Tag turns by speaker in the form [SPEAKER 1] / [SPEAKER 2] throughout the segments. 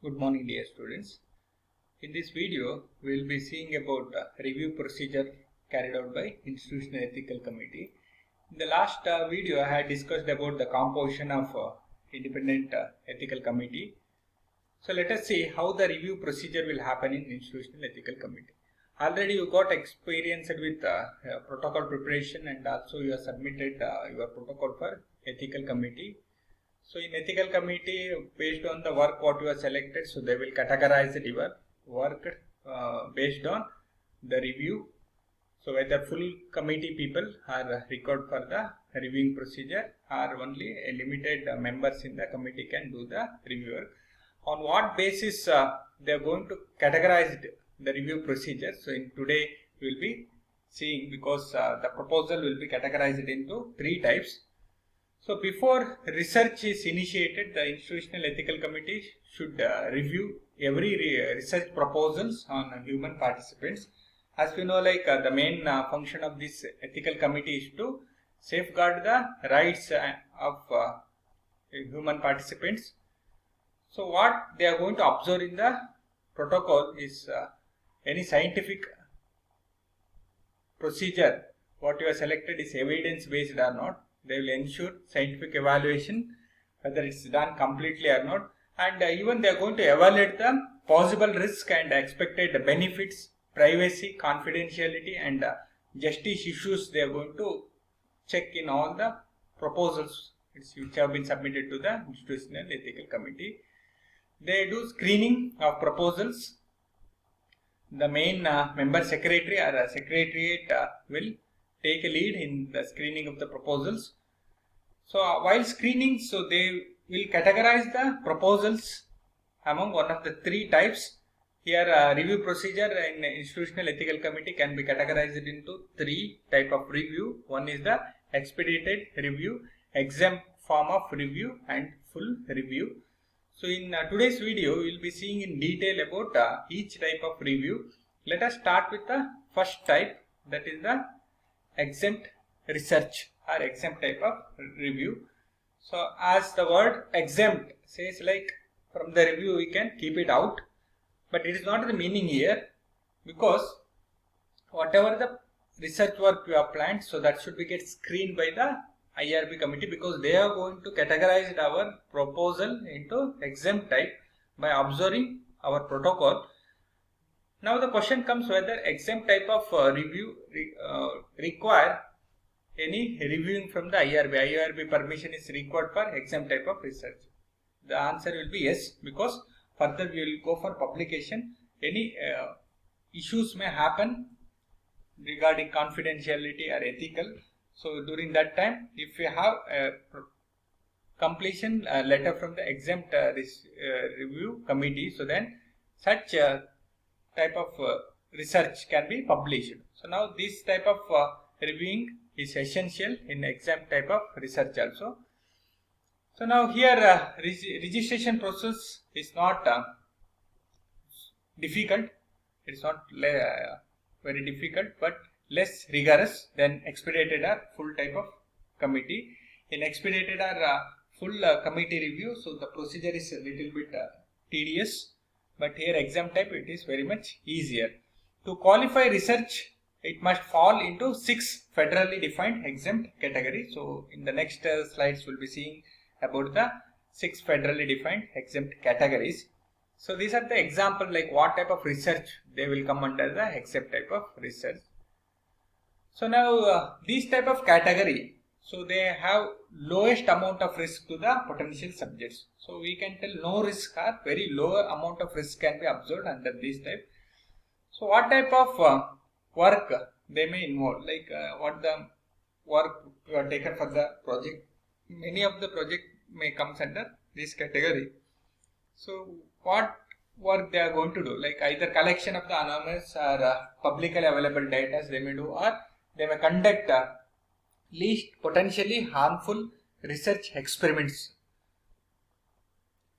[SPEAKER 1] Good morning, dear students. In this video, we will be seeing about review procedure carried out by Institutional Ethical Committee. In the last video, I had discussed about the composition of Independent Ethical Committee. So let us see how the review procedure will happen in Institutional Ethical Committee. Already you got experience with protocol preparation, and also you have submitted your protocol for Ethical Committee. So in ethical committee, based on the work what you have selected, so they will categorize your work based on the review. So whether full committee people are required for the reviewing procedure, or only a limited members in the committee can do the review work. On what basis they are going to categorize the review procedure? So in today we will be seeing, because the proposal will be categorized into three types. So before research is initiated, the Institutional Ethical Committee should review every research proposals on human participants. As we know, the main function of this ethical committee is to safeguard the rights of human participants. So what they are going to observe in the protocol is any scientific procedure what you have selected is evidence based or not. They will ensure scientific evaluation whether it's done completely or not, and even they are going to evaluate the possible risk and expected benefits, privacy, confidentiality, and justice issues. They are going to check in all the proposals which have been submitted to the Institutional Ethical Committee. They do screening of proposals. The main member secretary or secretariat will take a lead in the screening of the proposals. So while screening, so they will categorize the proposals among one of the three types. Here review procedure in Institutional Ethical Committee can be categorized into three type of review. One is the expedited review, exempt form of review, and full review. So in today's video, we will be seeing in detail about each type of review. Let us start with the first type, that is the exempt research or exempt type of review. So as the word exempt says, like from the review we can keep it out, but it is not the meaning here, because whatever the research work you have planned, so that should be get screened by the IRB committee, because they are going to categorize our proposal into exempt type by observing our protocol. Now the question comes whether exempt type of review require any reviewing from the IRB. IRB permission is required for exempt type of research. The answer will be yes, because further we will go for publication. Any issues may happen regarding confidentiality or ethical. So during that time, if you have a completion letter from the exempt review committee, so then such type of research can be published. So now this type of reviewing is essential in exempt type of research also. So now here registration process is not difficult. It is not very difficult, but less rigorous than expedited or full type of committee. In expedited or full committee review, so the procedure is a little bit tedious, but here exempt type it is very much easier. To qualify research, it must fall into 6 federally defined exempt categories. So in the next slides we'll be seeing about the 6 federally defined exempt categories. So these are the example, like what type of research they will come under the exempt type of research. So now these type of category, so they have lowest amount of risk to the potential subjects. So we can tell no risk or very low amount of risk can be observed under this type. So what type of work they may involve, like what the work you are taken for the project. Many of the project may comes under this category. So what work they are going to do, like either collection of the anonymous or publicly available data they may do, or they may conduct least potentially harmful research experiments.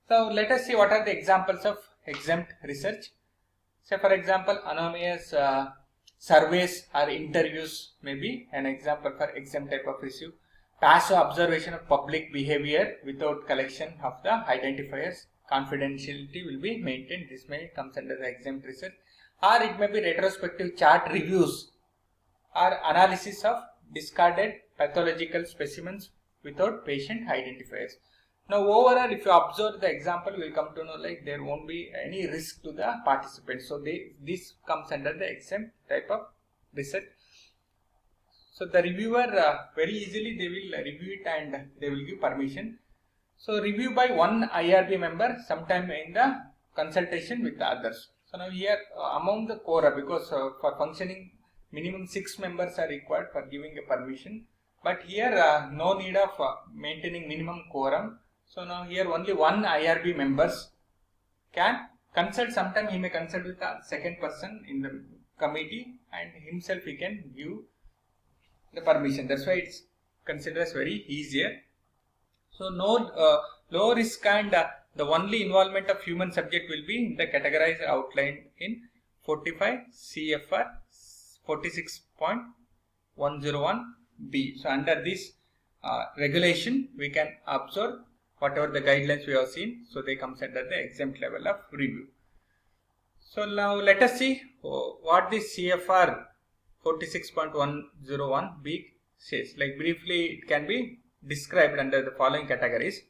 [SPEAKER 1] So let us see what are the examples of exempt research. Say for example, anonymous surveys or interviews may be an example for exempt type of issue. Passive observation of public behavior without collection of the identifiers, confidentiality will be maintained. This may comes under the exempt research, or it may be retrospective chart reviews or analysis of discarded pathological specimens without patient identifiers. Now overall, if you observe the example, you will come to know like there won't be any risk to the participants. So this comes under the exempt type of research. So the reviewer very easily they will review it and they will give permission. So review by one IRB member sometime in the consultation with the others. So now here among the quora, because for functioning minimum 6 members are required for giving a permission, but here no need of maintaining minimum quorum. So now here only one IRB members can consult. Sometime he may consult with the second person in the committee and himself he can give the permission. That's why it's considered as very easier. So no low risk and the only involvement of human subject will be in the categorized outlined in 45 CFR 46.101B. So under this regulation we can observe whatever the guidelines we have seen. So they comes under the exempt level of review. So now let us see what this CFR 46.101B says. Like briefly it can be described under the following categories.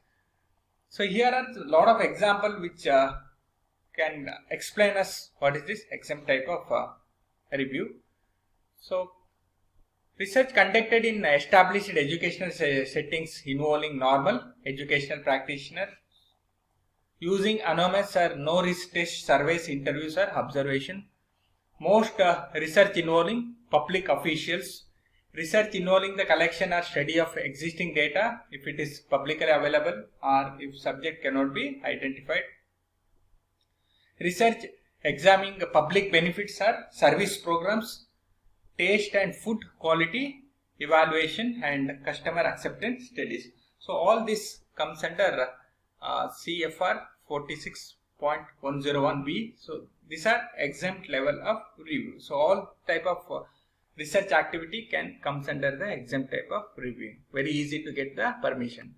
[SPEAKER 1] So here are a lot of examples which can explain us what is this exempt type of review. So research conducted in established educational settings involving normal educational practitioner using anonymous or no risk test surveys, interviews or observation. Most research involving public officials. Research involving the collection or study of existing data if it is publicly available or if subject cannot be identified. Research examining the public benefits or service programs, taste and food quality evaluation and customer acceptance studies. So all this comes under CFR 46.101B. So these are exempt level of review. So all type of research activity comes under the exempt type of review. Very easy to get the permission.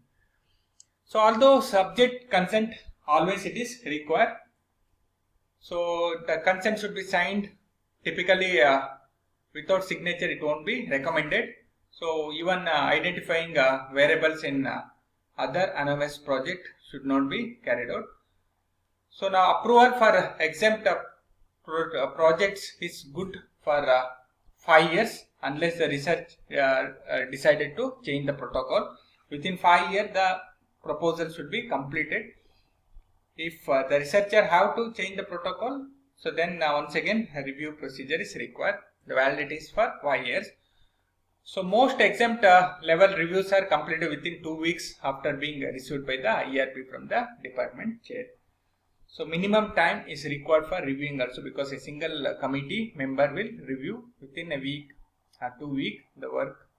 [SPEAKER 1] So although subject consent always it is required. So the consent should be signed. Typically without signature it won't be recommended. So even identifying variables in other anonymous project should not be carried out. So now approval for exempt projects is good for 5 years unless the research decided to change the protocol. Within 5 years the proposal should be completed. If the researcher have to change the protocol, so then once again a review procedure is required. The validity is for 5 years. So most exempt level reviews are completed within 2 weeks after being received by the IRB from the department chair. So minimum time is required for reviewing also, because a single committee member will review within a week or 2 weeks the work.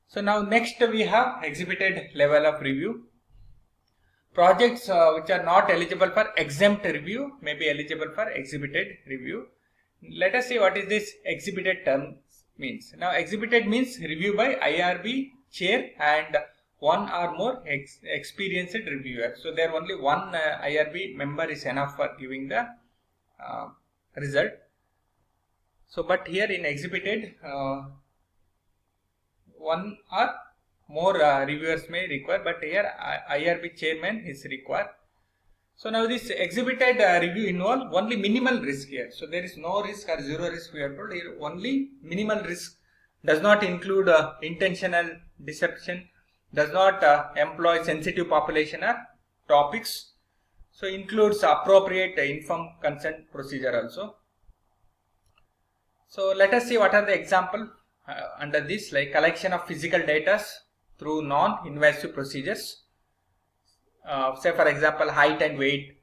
[SPEAKER 1] So now next we have exhibited level of review. Projects which are not eligible for exempt review may be eligible for exhibited review. Let us see what is this exhibited term means. Now exhibited means review by IRB chair and one or more experienced reviewer. So there only one IRB member is enough for giving the result. So but here in exhibited one or more reviewers may require, but here IRB chairman is required. So now this exhibited review involve only minimal risk here. So there is no risk or zero risk we are told here. Only minimal risk, does not include intentional deception, does not employ sensitive population or topics. So includes appropriate informed consent procedure also. So let us see what are the example under this, like collection of physical data through non-invasive procedures. Say for example height and weight,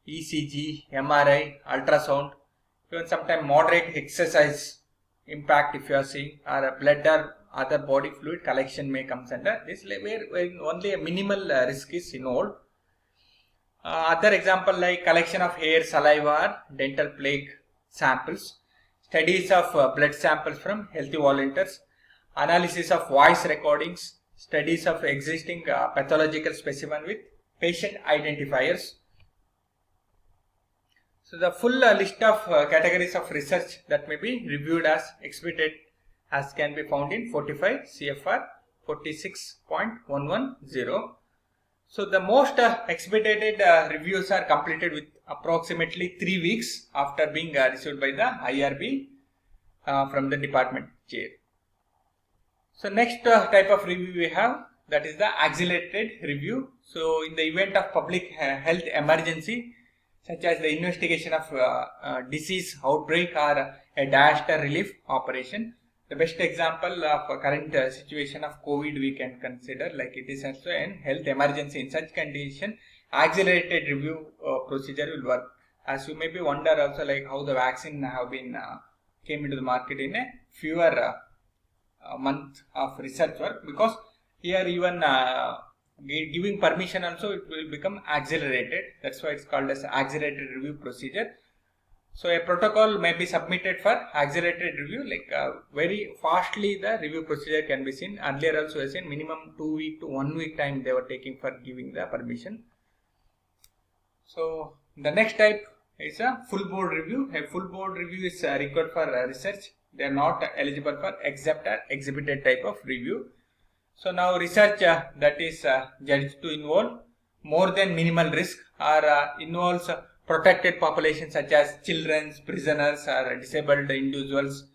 [SPEAKER 1] ECG, MRI, ultrasound, even sometimes moderate exercise impact if you are seeing, or a blood or other body fluid collection may comes under this, where only a minimal risk is involved. Other example like collection of hair, saliva or dental plaque samples, studies of blood samples from healthy volunteers, analysis of voice recordings, studies of existing pathological specimen with patient identifiers. So the full list of categories of research that may be reviewed as exhibited as can be found in 45 CFR 46.110. So the most expedited reviews are completed with approximately 3 weeks after being received by the IRB from the department chair. So next type of review we have, that is the accelerated review. So in the event of public health emergency, such as the investigation of disease outbreak or a disaster relief operation. The best example of a current situation of COVID we can consider, like it is also an health emergency. In such condition, accelerated review procedure will work. As you maybe wonder also, like how the vaccine have been came into the market in a fewer month of research work, because here even giving permission also it will become accelerated. That's why it's called as accelerated review procedure. So a protocol may be submitted for accelerated review, like very fastly the review procedure can be seen. Earlier also I said minimum 2 week to 1 week time they were taking for giving the permission. So the next type is a full board review. A full board review is required for research. They are not eligible for exempt or exhibited type of review. So now research that is judged to involve more than minimal risk or involves protected populations such as children, prisoners or disabled individuals.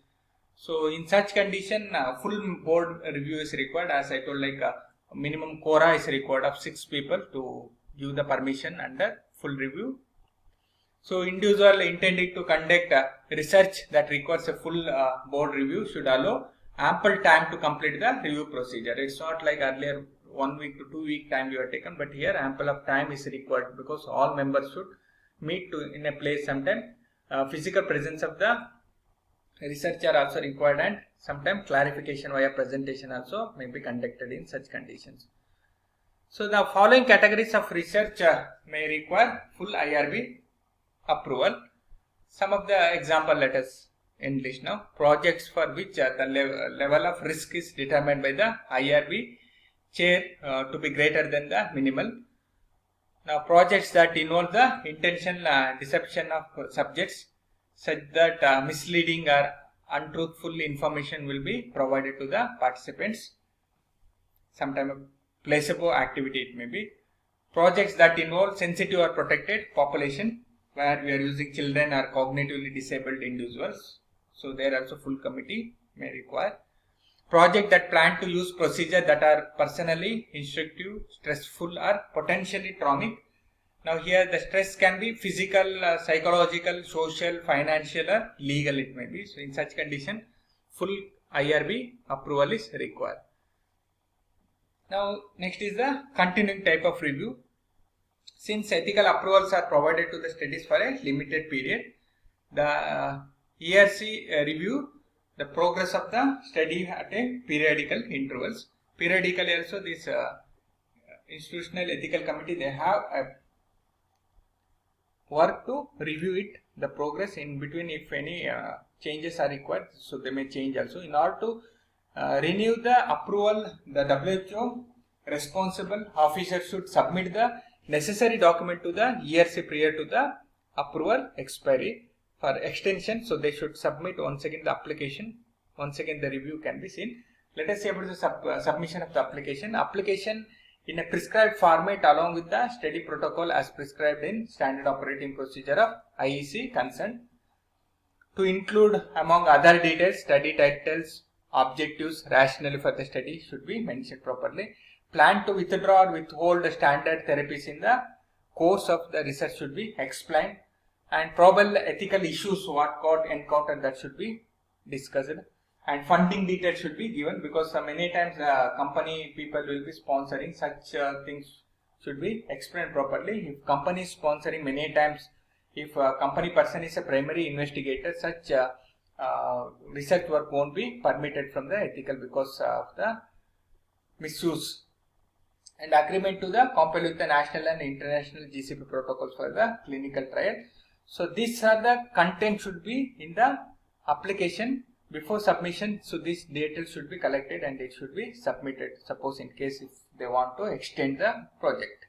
[SPEAKER 1] So in such condition, full board review is required. As I told, like minimum quota is required of 6 people to give the permission under full review. So individual intending to conduct research that requires a full board review should allow ample time to complete the review procedure. It's not like earlier 1 week to 2 week time you are taken, but here ample of time is required because all members should meet in a place. Sometimes physical presence of the researcher also required, and sometimes clarification via presentation also may be conducted in such conditions. So the following categories of research may require full IRB approval. Some of the example let us enlist now. Projects for which the level of risk is determined by the IRB chair to be greater than the minimal. Now projects that involve the intentional deception of subjects such that misleading or untruthful information will be provided to the participants. Sometimes a placebo activity it may be. Projects that involve sensitive or protected population, where we are using children or cognitively disabled individuals. So there also full committee may require. Project that plan to use procedures that are personally instructive, stressful or potentially traumatic. Now here the stress can be physical, psychological, social, financial or legal it may be. So in such condition, full IRB approval is required. Now next is the continuing type of review. Since ethical approvals are provided to the studies for a limited period, the ERC review the progress of the study at a periodical intervals. Periodically also this institutional ethical committee, they have a work to review it, the progress in between. If any changes are required, so they may change also. In order to renew the approval, the WHO responsible officer should submit the necessary document to the ERC prior to the approval expiry. For extension, so they should submit once again the application. Once again the review can be seen. Let us see about the submission of the application. Application in a prescribed format along with the study protocol as prescribed in standard operating procedure of IEC concerned, to include among other details study titles, objectives, rationale for the study should be mentioned properly. Plan to withdraw or withhold standard therapies in the course of the research should be explained, and probable ethical issues what got encountered that should be discussed, and funding details should be given, because many times company people will be sponsoring such things should be explained properly. If company is sponsoring, many times if a company person is a primary investigator, such research work won't be permitted from the ethical because of the misuse. And agreement to the comply with the national and international GCP protocols for the clinical trial. So these are the content should be in the application before submission. So this data should be collected and it should be submitted, suppose in case if they want to extend the project.